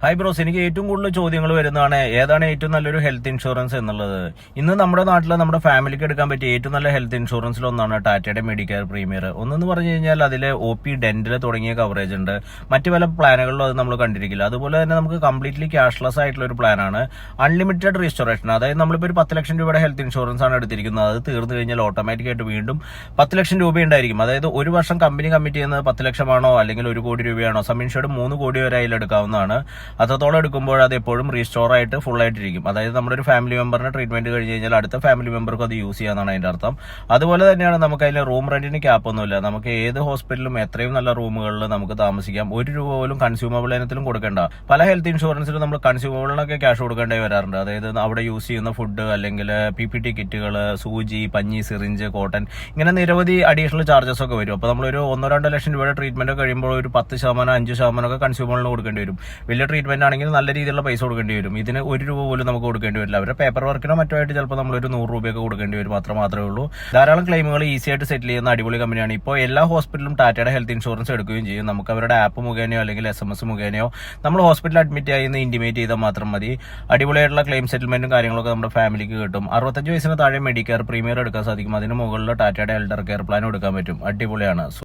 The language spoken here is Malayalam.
ഹായ് ബ്രോസ്, എനിക്ക് ഏറ്റവും കൂടുതൽ ചോദ്യങ്ങൾ വരുന്നതാണ് ഏതാണ് ഏറ്റവും നല്ലൊരു ഹെൽത്ത് ഇൻഷുറൻസ് എന്നുള്ളത്. ഇന്ന് നമ്മുടെ നാട്ടിൽ നമ്മുടെ ഫാമിലിക്ക് എടുക്കാൻ പറ്റിയ ഏറ്റവും നല്ല ഹെൽത്ത് ഇൻഷുറൻസിൽ ഒന്നാണ് ടാറ്റയുടെ മെഡിക്കെയർ പ്രീമിയർ. ഒന്നെന്ന് പറഞ്ഞു കഴിഞ്ഞാൽ അതിൽ OP, ഡെന്റൽ തുടങ്ങിയ കവറേജ് ഉണ്ട്. മറ്റു പല പ്ലാനുകളിലും അത് നമ്മൾ കണ്ടിരിക്കില്ല. അതുപോലെ തന്നെ നമുക്ക് കംപ്ലീറ്റ്ലി ക്യാഷ്ലെസ് ആയിട്ടുള്ള ഒരു പ്ലാനാണ് അൺലിമിറ്റഡ് റീസ്റ്റോറേഷൻ. അതായത് നമ്മളിപ്പോൾ ഒരു 10 ലക്ഷം രൂപയുടെ ഹെൽത്ത് ഇൻഷുറൻസ് ആണ് എടുത്തിരിക്കുന്നത്. അത് തീർന്നു കഴിഞ്ഞാൽ ഓട്ടോമാറ്റിക്കായിട്ട് വീണ്ടും 10 ലക്ഷം രൂപ ഉണ്ടായിരിക്കും. അതായത് ഒരു വർഷം കമ്പനി കമ്മിറ്റ് ചെയ്യുന്നത് 10 ലക്ഷമാണോ അല്ലെങ്കിൽ 1 കോടി രൂപയാണോ, സം ഇൻഷുർഡ് 3 കോടി വരെ അതിൽ എടുക്കാവുന്നതാണ്. അത്രത്തോളം എടുക്കുമ്പോൾ അത് എപ്പോഴും റീസ്റ്റോർ ആയിട്ട് ഫുൾ ആയിട്ടിരിക്കും. അതായത് നമ്മുടെ ഒരു ഫാമിലി മെമ്പറിന് ട്രീറ്റ്മെന്റ് കഴിഞ്ഞ് കഴിഞ്ഞാൽ അടുത്ത ഫാമിലി മെമ്പർക്കും അത് യൂസ് ചെയ്യാന്നാണ് അതിന്റെ അർത്ഥം. അതുപോലെ തന്നെയാണ് നമുക്ക് അതിൽ റൂം റെന്റിന് ക്യാപ്പ് ഒന്നുമില്ല. നമുക്ക് ഏത് ഹോസ്പിറ്റലിലും എത്രയും നല്ല റൂമുകളിൽ നമുക്ക് താമസിക്കാം. 1 രൂപ പോലും കൺസ്യൂമബിൾ ഇനത്തിലും കൊടുക്കേണ്ട. പല ഹെൽത്ത് ഇൻഷുറൻസിലും നമ്മൾ കൺസ്യൂമബിളിനൊക്കെ ക്യാഷ് കൊടുക്കേണ്ടി വരാറുണ്ട്. അതായത് അവിടെ യൂസ് ചെയ്യുന്ന ഫുഡ് അല്ലെങ്കിൽ PPT കിറ്റുകൾ, സൂചി, പഞ്ഞി, സിറിഞ്ച്, കോട്ടൺ, ഇങ്ങനെ നിരവധി അഡീഷണൽ ചാർജസ് ഒക്കെ വരും. അപ്പോൾ നമ്മളൊരു 1-2 ലക്ഷം രൂപയുടെ ട്രീറ്റ്മെന്റ് കഴിയുമ്പോൾ ഒരു 10%, 5% ഒക്കെ കൺസ്യൂമബിളിന് കൊടുക്കേണ്ടി വരും. വലിയ ട്രീറ്റ്മെന്റ് ആണെങ്കിൽ നല്ല രീതിയിലുള്ള പൈസ കൊടുക്കേണ്ടി വരും. ഇതിന് 1 രൂപ പോലും നമുക്ക് കൊടുക്കേണ്ടി വരില്ല. അവരുടെ പേപ്പർ വർക്കിനോ മറ്റോ ആയിട്ട് ചിലപ്പോൾ നമ്മളൊരു 100 രൂപയൊക്കെ കൊടുക്കേണ്ടി വരും. മാത്രമേ ഉള്ളൂ. ധാരാളം ക്ലെയിമുകൾ ഈസി ആയിട്ട് സെറ്റിൽ ചെയ്യുന്ന അടിപൊളി കമ്പനിയാണ്. ഇപ്പോൾ എല്ലാ ഹോസ്പിറ്റലും ടാറ്റയുടെ ഹെൽത്ത് ഇൻഷുറൻസ് എടുക്കുകയും ചെയ്യും. നമുക്ക് അവരുടെ ആപ്പ് മുഖേനയോ അല്ലെങ്കിൽ SMS മുഖേനയോ നമ്മൾ ഹോസ്പിറ്റലിൽ അഡ്മിറ്റ് ആയി എന്ന് ഇന്റിമേറ്റ് ചെയ്താൽ മാത്രം മതി. അടിപൊളിയായിട്ടുള്ള ക്ലെയിം സെറ്റിൽമെന്റും കാര്യങ്ങളൊക്കെ നമ്മുടെ ഫാമിലിക്ക് കിട്ടും. 65 വയസ്സിന് താഴെ മെഡിക്കെയർ പ്രീമിയർ എടുക്കാൻ സാധിക്കും. അതിന് മുകളിൽ ടാറ്റയുടെ എൽഡർ കെയർ പ്ലാനും എടുക്കാൻ പറ്റും. അടിപൊളിയാണ്.